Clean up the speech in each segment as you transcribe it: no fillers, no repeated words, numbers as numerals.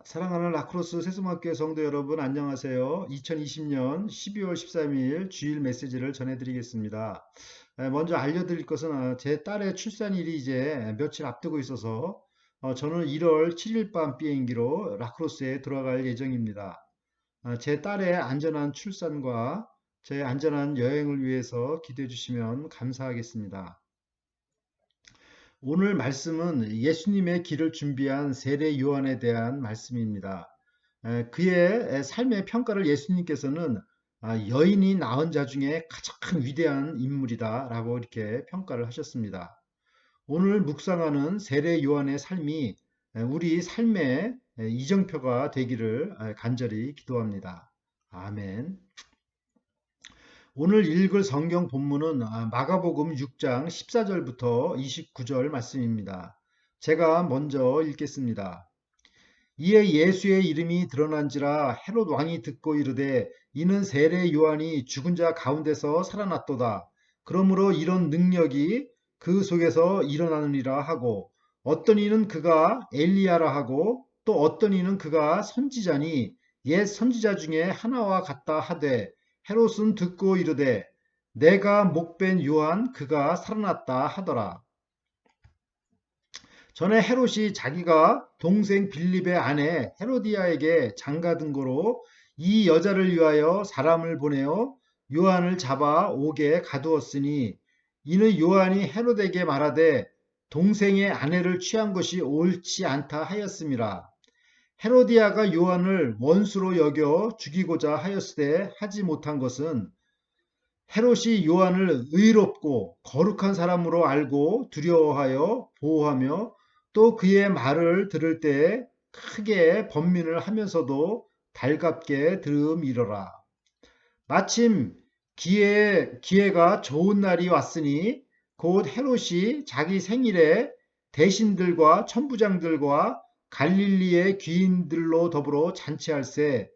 사랑하는 라크로스 세스마교회 성도 여러분, 안녕하세요. 2020년 12월 13일 주일 메시지를 전해드리겠습니다. 먼저 알려드릴 것은 제 딸의 출산일이 이제 며칠 앞두고 있어서 저는 1월 7일 밤 비행기로 라크로스에 돌아갈 예정입니다. 제 딸의 안전한 출산과 제 안전한 여행을 위해서 기도해 주시면 감사하겠습니다. 오늘 말씀은 예수님의 길을 준비한 세례 요한에 대한 말씀입니다. 그의 삶의 평가를 예수님께서는 여인이 낳은 자 중에 가장 위대한 인물이다라고 이렇게 평가를 하셨습니다. 오늘 묵상하는 세례 요한의 삶이 우리 삶의 이정표가 되기를 간절히 기도합니다. 아멘. 오늘 읽을 성경 본문은 마가복음 6장 14절부터 29절 말씀입니다. 제가 먼저 읽겠습니다. 이에 예수의 이름이 드러난지라 헤롯 왕이 듣고 이르되 이는 세례 요한이 죽은 자 가운데서 살아났도다. 그러므로 이런 능력이 그 속에서 일어나느니라 하고 어떤 이는 그가 엘리야라 하고 또 어떤 이는 그가 선지자니 옛 선지자 중에 하나와 같다 하되 헤롯은 듣고 이르되 내가 목벤 요한 그가 살아났다 하더라. 전에 헤롯이 자기가 동생 빌립의 아내 헤로디아에게 장가든 거로 이 여자를 위하여 사람을 보내어 요한을 잡아 옥에 가두었으니 이는 요한이 헤롯에게 말하되 동생의 아내를 취한 것이 옳지 않다 하였음이라. 헤로디아가 요한을 원수로 여겨 죽이고자 하였으되 하지 못한 것은 헤롯이 요한을 의롭고 거룩한 사람으로 알고 두려워하여 보호하며 또 그의 말을 들을 때 크게 번민을 하면서도 달갑게 들음이러라. 마침 기회가 좋은 날이 왔으니 곧 헤롯이 자기 생일에 대신들과 천부장들과 갈릴리의 귀인들로 더불어 잔치할세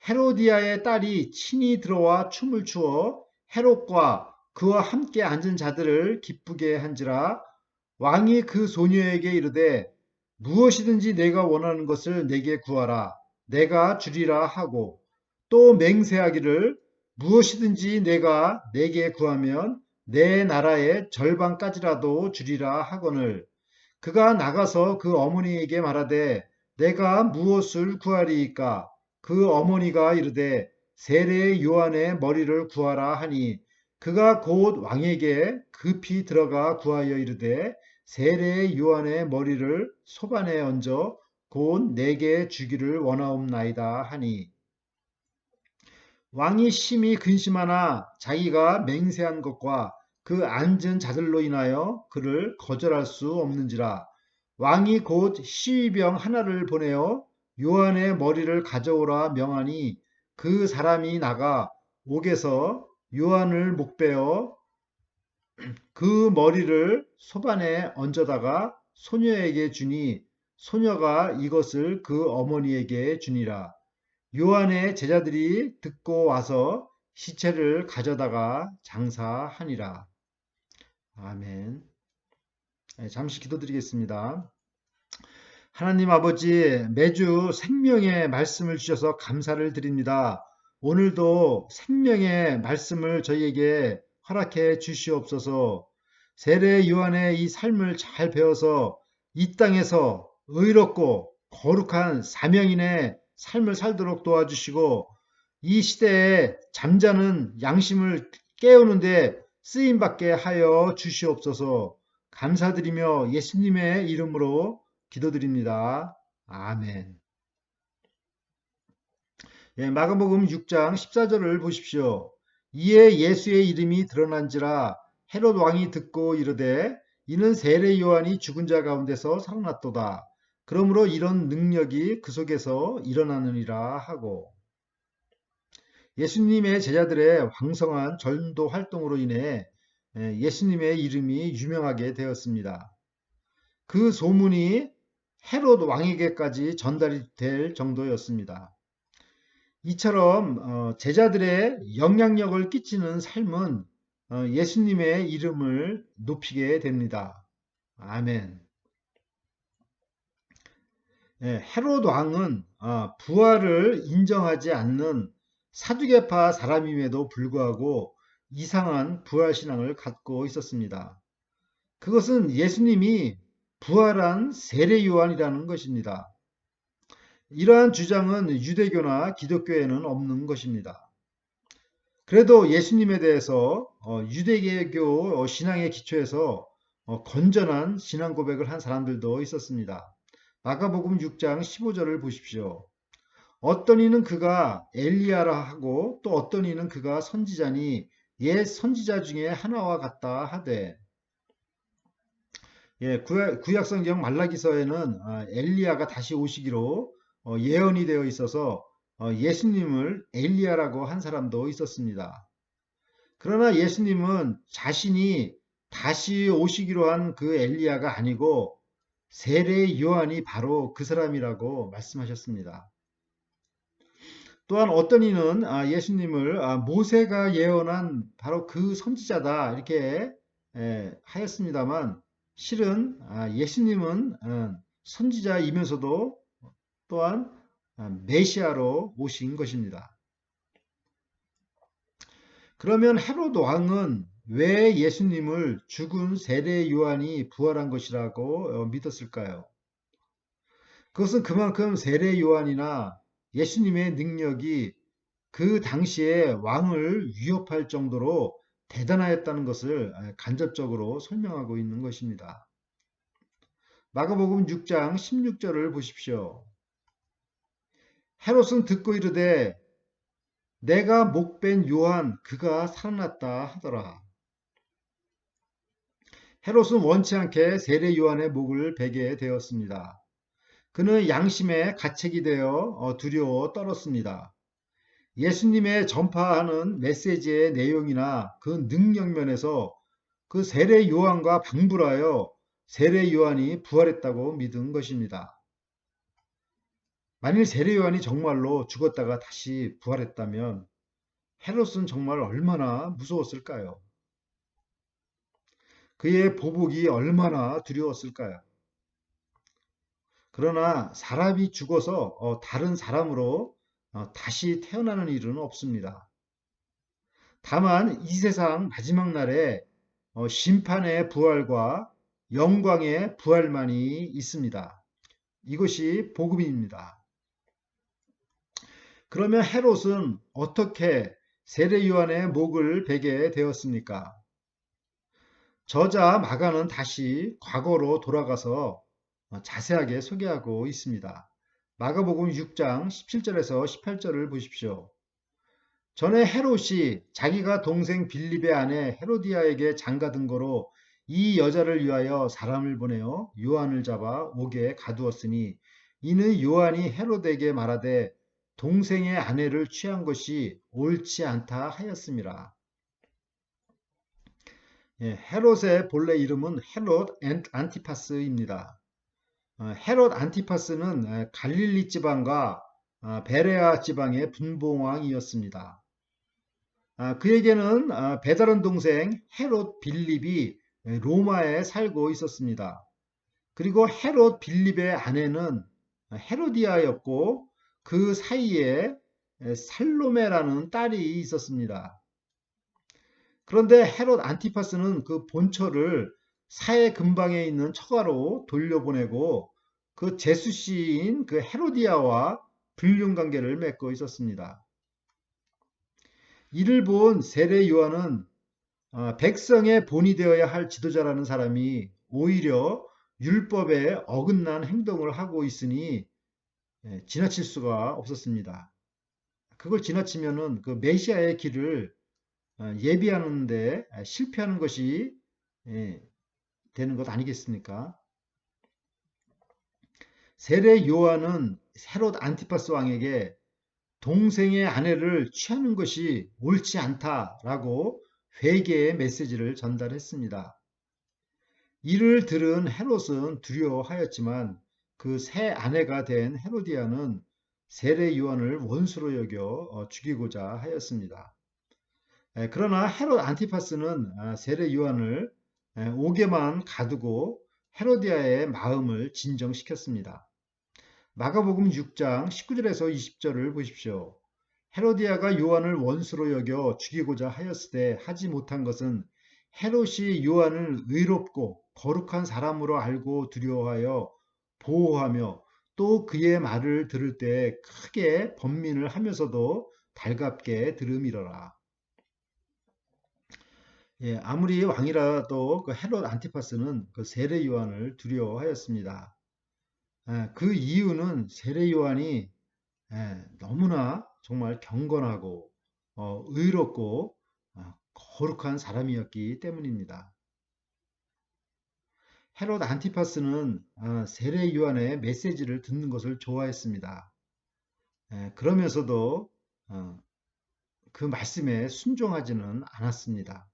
헤로디아의 딸이 친히 들어와 춤을 추어 헤롯과 그와 함께 앉은 자들을 기쁘게 한지라 왕이 그 소녀에게 이르되 무엇이든지 내가 원하는 것을 내게 구하라 내가 주리라 하고 또 맹세하기를 무엇이든지 내가 내게 구하면 내 나라의 절반까지라도 주리라 하거늘 그가 나가서 그 어머니에게 말하되 내가 무엇을 구하리이까 그 어머니가 이르되 세례 요한의 머리를 구하라 하니 그가 곧 왕에게 급히 들어가 구하여 이르되 세례 요한의 머리를 소반에 얹어 곧 내게 주기를 원하옵나이다 하니 왕이 심히 근심하나 자기가 맹세한 것과 그 앉은 자들로 인하여 그를 거절할 수 없는지라 왕이 곧 시위병 하나를 보내어 요한의 머리를 가져오라 명하니 그 사람이 나가 옥에서 요한을 목베어 그 머리를 소반에 얹어다가 소녀에게 주니 소녀가 이것을 그 어머니에게 주니라. 요한의 제자들이 듣고 와서 시체를 가져다가 장사하니라. 아멘. 잠시 기도드리겠습니다. 하나님 아버지, 매주 생명의 말씀을 주셔서 감사를 드립니다. 오늘도 생명의 말씀을 저희에게 허락해 주시옵소서. 세례 요한의 이 삶을 잘 배워서 이 땅에서 의롭고 거룩한 사명인의 삶을 살도록 도와주시고 이 시대에 잠자는 양심을 깨우는데 쓰임받게 하여 주시옵소서. 감사드리며 예수님의 이름으로 기도드립니다. 아멘. 마가복음 6장 14절을 보십시오. 이에 예수의 이름이 드러난지라 헤롯 왕이 듣고 이르되 이는 세례 요한이 죽은 자 가운데서 살아났도다. 그러므로 이런 능력이 그 속에서 일어나느니라 하고 예수님의 제자들의 황성한 전도 활동으로 인해 예수님의 이름이 유명하게 되었습니다. 그 소문이 헤롯 왕에게까지 전달이 될 정도였습니다. 이처럼 제자들의 영향력을 끼치는 삶은 예수님의 이름을 높이게 됩니다. 아멘. 헤롯 왕은 부활을 인정하지 않는 사두개파 사람임에도 불구하고 이상한 부활 신앙을 갖고 있었습니다. 그것은 예수님이 부활한 세례 요한이라는 것입니다. 이러한 주장은 유대교나 기독교에는 없는 것입니다. 그래도 예수님에 대해서 유대교 신앙의 기초에서 건전한 신앙 고백을 한 사람들도 있었습니다. 마가복음 6장 15절을 보십시오. 어떤 이는 그가 엘리야라 하고 또 어떤 이는 그가 선지자니 옛 선지자 중에 하나와 같다 하되. 구약성경 말라기서에는 엘리야가 다시 오시기로 예언이 되어 있어서 예수님을 엘리야라고 한 사람도 있었습니다. 그러나 예수님은 자신이 다시 오시기로 한 그 엘리야가 아니고 세례 요한이 바로 그 사람이라고 말씀하셨습니다. 또한 어떤 이는 예수님을 모세가 예언한 바로 그 선지자다 이렇게 하였습니다만 실은 예수님은 선지자이면서도 또한 메시아로 오신 것입니다. 그러면 헤롯 왕은 왜 예수님을 죽은 세례 요한이 부활한 것이라고 믿었을까요? 그것은 그만큼 세례 요한이나 예수님의 능력이 그 당시에 왕을 위협할 정도로 대단하였다는 것을 간접적으로 설명하고 있는 것입니다. 마가복음 6장 16절을 보십시오. 헤롯은 듣고 이르되 내가 목벤 요한 그가 살아났다 하더라. 헤롯은 원치 않게 세례 요한의 목을 베게 되었습니다. 그는 양심에 가책이 되어 두려워 떨었습니다. 예수님의 전파하는 메시지의 내용이나 그 능력 면에서 그 세례 요한과 방불하여 세례 요한이 부활했다고 믿은 것입니다. 만일 세례 요한이 정말로 죽었다가 다시 부활했다면 헤롯은 정말 얼마나 무서웠을까요? 그의 보복이 얼마나 두려웠을까요? 그러나 사람이 죽어서 다른 사람으로 다시 태어나는 일은 없습니다. 다만 이 세상 마지막 날에 심판의 부활과 영광의 부활만이 있습니다. 이것이 복음입니다. 그러면 헤롯은 어떻게 세례 요한의 목을 베게 되었습니까? 저자 마가는 다시 과거로 돌아가서 자세하게 소개하고 있습니다. 마가복음 6장 17절에서 18절을 보십시오. 전에 헤롯이 자기가 동생 빌립의 아내 헤로디아에게 장가든 거로 이 여자를 위하여 사람을 보내어 요한을 잡아 옥에 가두었으니 이는 요한이 헤롯에게 말하되 동생의 아내를 취한 것이 옳지 않다 하였습니다. 헤롯의 본래 이름은 헤롯 안티파스입니다. 헤롯 안티파스는 갈릴리 지방과 베레아 지방의 분봉왕이었습니다. 그에게는 배다른 동생 헤롯 빌립이 로마에 살고 있었습니다. 그리고 헤롯 빌립의 아내는 헤로디아였고 그 사이에 살로메라는 딸이 있었습니다. 그런데 헤롯 안티파스는 그 본처를 사해 근방에 있는 처가로 돌려보내고 그 제수씨인 그 헤로디아와 불륜 관계를 맺고 있었습니다. 이를 본 세례 요한은 백성의 본이 되어야 할 지도자라는 사람이 오히려 율법에 어긋난 행동을 하고 있으니 지나칠 수가 없었습니다. 그걸 지나치면은 그 메시아의 길을 예비하는데 실패하는 것이 되는 것 아니겠습니까? 세례 요한은 헤롯 안티파스 왕에게 동생의 아내를 취하는 것이 옳지 않다라고 회개의 메시지를 전달했습니다. 이를 들은 헤롯은 두려워하였지만 그 새 아내가 된 헤로디아는 세례 요한을 원수로 여겨 죽이고자 하였습니다. 그러나 헤롯 안티파스는 세례 요한을 옥에만 가두고 헤로디아의 마음을 진정시켰습니다. 마가복음 6장 19절에서 20절을 보십시오. 헤로디아가 요한을 원수로 여겨 죽이고자 하였으되 하지 못한 것은 헤롯이 요한을 의롭고 거룩한 사람으로 알고 두려워하여 보호하며 또 그의 말을 들을 때 크게 번민을 하면서도 달갑게 들음이러라. 예, 아무리 왕이라도 그 헤롯 안티파스는 그 세례 요한을 두려워하였습니다. 예, 그 이유는 세례 요한이 너무나 정말 경건하고 의롭고 거룩한 사람이었기 때문입니다. 헤롯 안티파스는 세례 요한의 메시지를 듣는 것을 좋아했습니다. 그러면서도 어, 그 말씀에 순종하지는 않았습니다.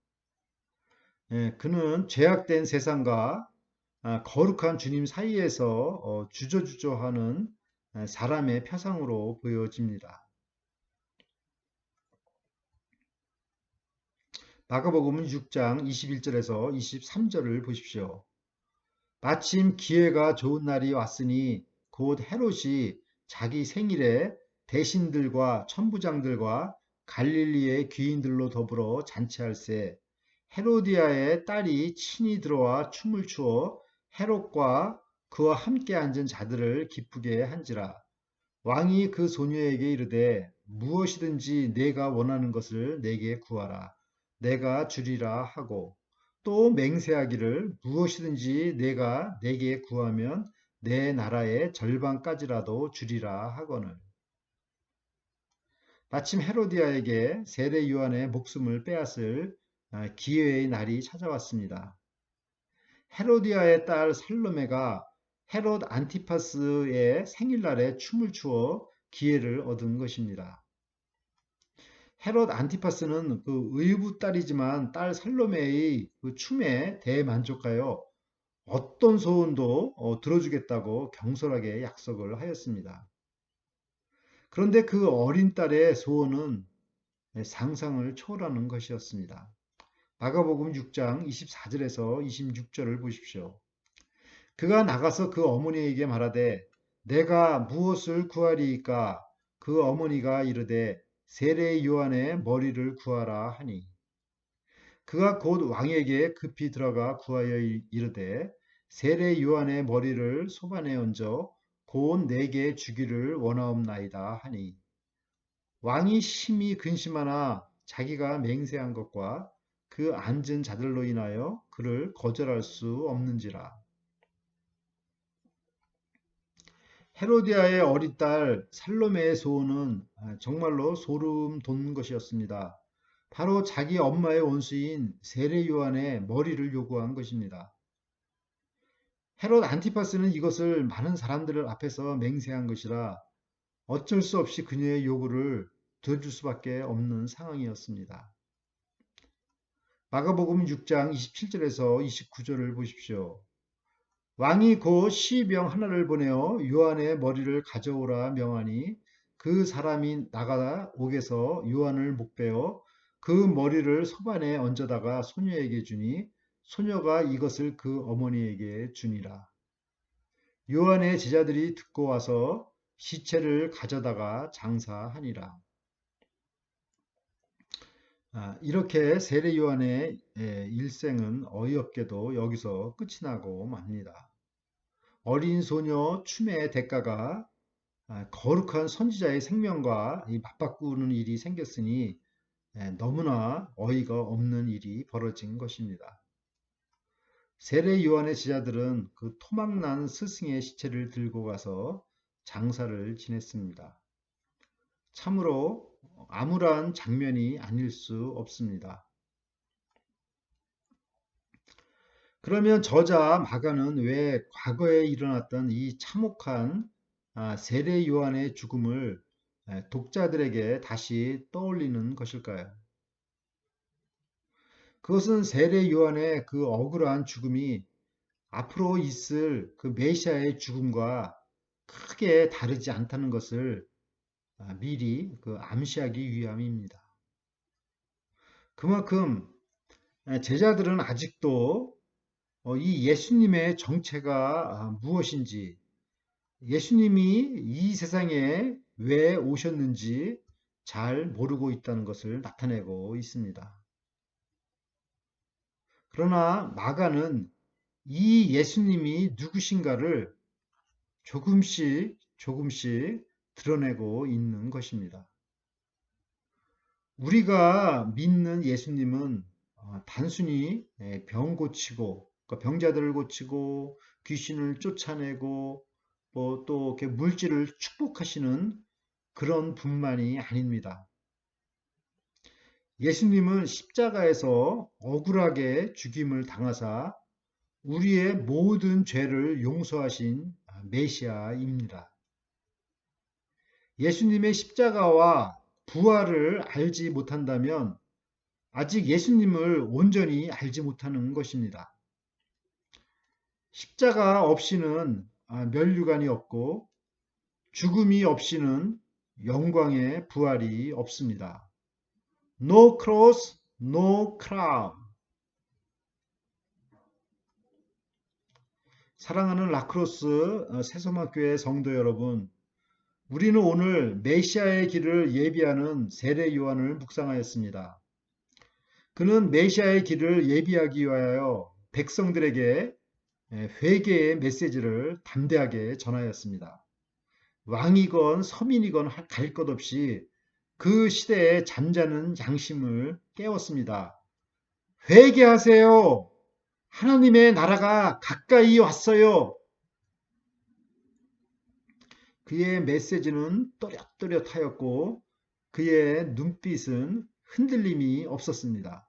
그는 죄악된 세상과 거룩한 주님 사이에서 주저주저하는 사람의 표상으로 보여집니다. 마가복음 6장 21절에서 23절을 보십시오. 마침 기회가 좋은 날이 왔으니 곧 헤롯이 자기 생일에 대신들과 천부장들과 갈릴리의 귀인들로 더불어 잔치할세 헤로디아의 딸이 친히 들어와 춤을 추어 헤롯과 그와 함께 앉은 자들을 기쁘게 한지라. 왕이 그 소녀에게 이르되 무엇이든지 내가 원하는 것을 내게 구하라. 내가 주리라 하고 또 맹세하기를 무엇이든지 내가 내게 구하면 내 나라의 절반까지라도 주리라 하거늘. 마침 헤로디아에게 세례 요한의 목숨을 빼앗을 기회의 날이 찾아왔습니다. 헤로디아의 딸 살로메가 헤롯 안티파스의 생일날에 춤을 추어 기회를 얻은 것입니다. 헤롯 안티파스는 그 의붓 딸이지만 딸 살로메의 그 춤에 대만족하여 어떤 소원도 들어주겠다고 경솔하게 약속을 하였습니다. 그런데 그 어린 딸의 소원은 상상을 초월하는 것이었습니다. 마가복음 6장 24절에서 26절을 보십시오. 그가 나가서 그 어머니에게 말하되 내가 무엇을 구하리이까? 그 어머니가 이르되 세례 요한의 머리를 구하라 하니 그가 곧 왕에게 급히 들어가 구하여 이르되 세례 요한의 머리를 소반에 얹어 곧 내게 주기를 원하옵나이다 하니 왕이 심히 근심하나 자기가 맹세한 것과 그 앉은 자들로 인하여 그를 거절할 수 없는지라. 헤로디아의 어린 딸 살로메의 소원은 정말로 소름 돋는 것이었습니다. 바로 자기 엄마의 원수인 세례 요한의 머리를 요구한 것입니다. 헤롯 안티파스는 이것을 많은 사람들 앞에서 맹세한 것이라 어쩔 수 없이 그녀의 요구를 들어줄 수밖에 없는 상황이었습니다. 마가복음 6장 27절에서 29절을 보십시오. 왕이 곧 시병 하나를 보내어 요한의 머리를 가져오라 명하니 그 사람이 나가 옥에서 요한을 목베어 그 머리를 소반에 얹어다가 소녀에게 주니 소녀가 이것을 그 어머니에게 주니라. 요한의 제자들이 듣고 와서 시체를 가져다가 장사하니라. 이렇게 세례 요한의 일생은 어이없게도 여기서 끝이 나고 맙니다. 어린 소녀 춤의 대가가 거룩한 선지자의 생명과 맞바꾸는 일이 생겼으니 너무나 어이가 없는 일이 벌어진 것입니다. 세례 요한의 제자들은 그 토막난 스승의 시체를 들고 가서 장사를 지냈습니다. 참으로 암울한 장면이 아닐 수 없습니다. 그러면 저자 마가는 왜 과거에 일어났던 이 참혹한 세례 요한의 죽음을 독자들에게 다시 떠올리는 것일까요? 그것은 세례 요한의 그 억울한 죽음이 앞으로 있을 그 메시아의 죽음과 크게 다르지 않다는 것을 미리 그 암시하기 위함입니다. 그만큼 제자들은 아직도 이 예수님의 정체가 무엇인지 예수님이 이 세상에 왜 오셨는지 잘 모르고 있다는 것을 나타내고 있습니다. 그러나 마가는 이 예수님이 누구신가를 조금씩 조금씩 드러내고 있는 것입니다. 우리가 믿는 예수님은 단순히 병 고치고, 그러니까 병자들을 고치고, 귀신을 쫓아내고, 뭐 또 물질을 축복하시는 그런 분만이 아닙니다. 예수님은 십자가에서 억울하게 죽임을 당하사 우리의 모든 죄를 용서하신 메시아입니다. 예수님의 십자가와 부활을 알지 못한다면 아직 예수님을 온전히 알지 못하는 것입니다. 십자가 없이는 면류관이 없고 죽음이 없이는 영광의 부활이 없습니다. No cross, no crown. 사랑하는 라크로스 새소망교회 성도 여러분, 우리는 오늘 메시아의 길을 예비하는 세례 요한을 묵상하였습니다. 그는 메시아의 길을 예비하기 위하여 백성들에게 회개의 메시지를 담대하게 전하였습니다. 왕이건 서민이건 갈 것 없이 그 시대의 잠자는 양심을 깨웠습니다. 회개하세요. 하나님의 나라가 가까이 왔어요. 그의 메시지는 또렷또렷하였고 그의 눈빛은 흔들림이 없었습니다.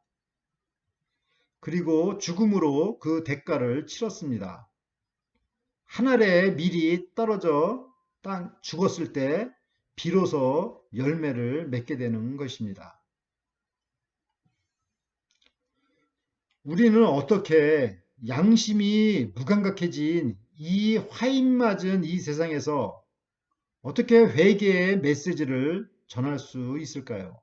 그리고 죽음으로 그 대가를 치렀습니다. 한 알의 밀이 떨어져 죽었을 때 비로소 열매를 맺게 되는 것입니다. 우리는 어떻게 양심이 무감각해진 이 화인 맞은 이 세상에서 어떻게 회개의 메시지를 전할 수 있을까요?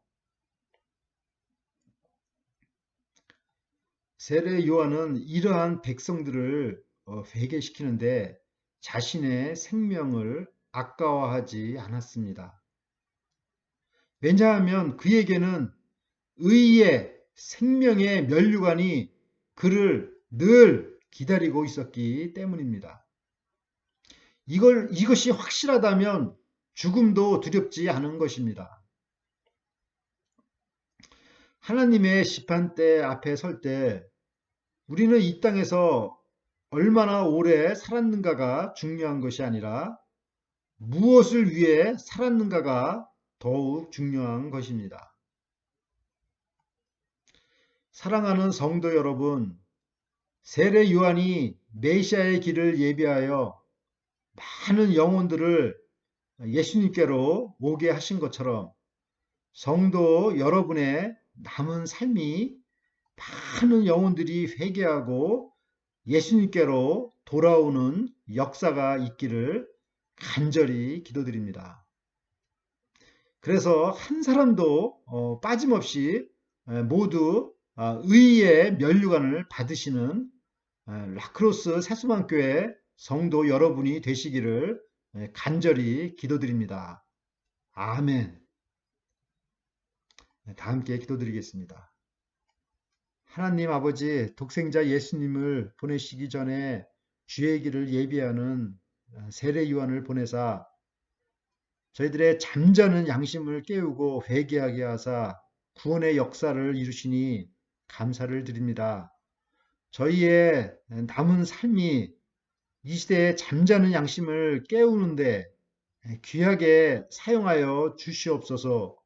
세례 요한은 이러한 백성들을 회개시키는데 자신의 생명을 아까워하지 않았습니다. 왜냐하면 그에게는 의의 생명의 면류관이 그를 늘 기다리고 있었기 때문입니다. 이것이 확실하다면 죽음도 두렵지 않은 것입니다. 하나님의 심판대 앞에 설 때 우리는 이 땅에서 얼마나 오래 살았는가가 중요한 것이 아니라 무엇을 위해 살았는가가 더욱 중요한 것입니다. 사랑하는 성도 여러분, 세례 요한이 메시아의 길을 예비하여 많은 영혼들을 예수님께로 오게 하신 것처럼 성도 여러분의 남은 삶이 많은 영혼들이 회개하고 예수님께로 돌아오는 역사가 있기를 간절히 기도드립니다. 그래서 한 사람도 빠짐없이 모두 의의 면류관을 받으시는 라크로스 새수만교회 성도 여러분이 되시기를 간절히 기도드립니다. 아멘. 다 함께 기도드리겠습니다. 하나님 아버지, 독생자 예수님을 보내시기 전에 주의 길을 예비하는 세례 요한을 보내사 저희들의 잠자는 양심을 깨우고 회개하게 하사 구원의 역사를 이루시니 감사를 드립니다. 저희의 남은 삶이 이 시대에 잠자는 양심을 깨우는데 귀하게 사용하여 주시옵소서.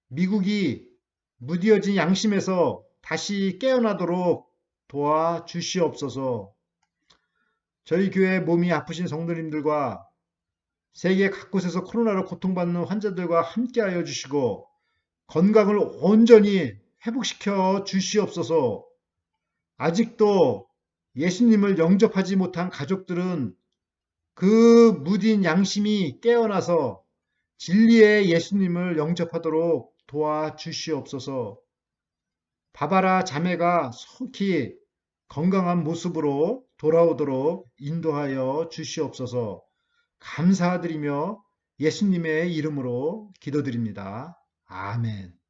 미국이 무뎌진 양심에서 다시 깨어나도록 도와주시옵소서. 저희 교회 몸이 아프신 성도님들과 세계 각곳에서 코로나로 고통받는 환자들과 함께하여 주시고 건강을 온전히 회복시켜 주시옵소서. 아직도 예수님을 영접하지 못한 가족들은 그 무딘 양심이 깨어나서 진리의 예수님을 영접하도록 도와주시옵소서. 바바라 자매가 속히 건강한 모습으로 돌아오도록 인도하여 주시옵소서. 감사드리며 예수님의 이름으로 기도드립니다. 아멘.